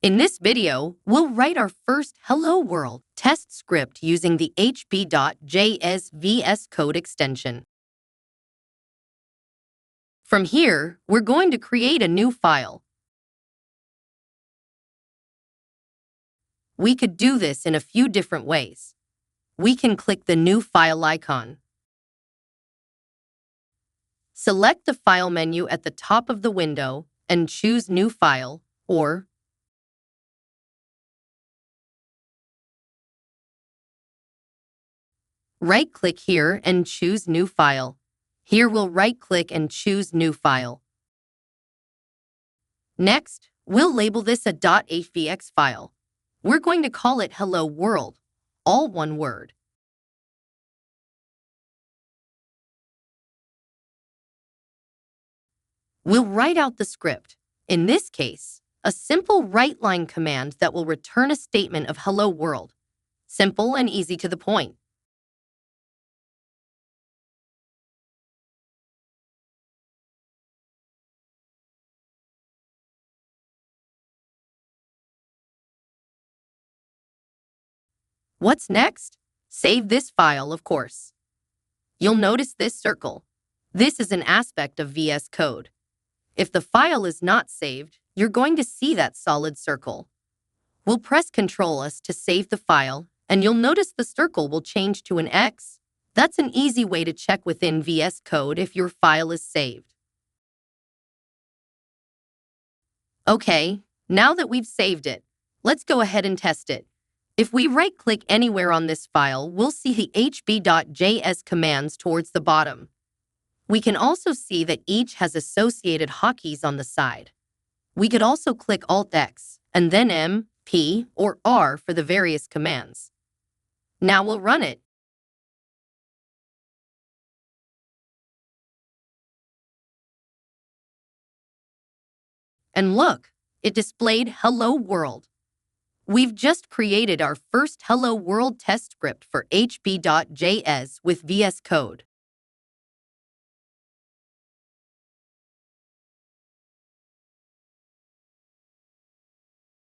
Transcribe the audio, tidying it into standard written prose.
In this video, we'll write our first Hello World test script using the HB.js VS Code extension. From here, we're going to create a new file. We could do this in a few different ways. We can click the New File icon. Select the File menu at the top of the window and choose New File, or right-click here and choose New File. Here we'll right-click and choose New File. Next, we'll label this a .hvx file. We're going to call it Hello World, all one word. We'll write out the script. In this case, a simple write-line command that will return a statement of Hello World. Simple and easy to the point. What's next? Save this file, of course. You'll notice this circle. This is an aspect of VS Code. If the file is not saved, you're going to see that solid circle. We'll press Ctrl+S to save the file, and you'll notice the circle will change to an X. That's an easy way to check within VS Code if your file is saved. Okay, now that we've saved it, let's go ahead and test it. If we right-click anywhere on this file, we'll see the HB.js commands towards the bottom. We can also see that each has associated hotkeys on the side. We could also click Alt-X and then M, P, or R for the various commands. Now we'll run it. And look, it displayed Hello World. We've just created our first Hello World test script for HB.js with VS Code.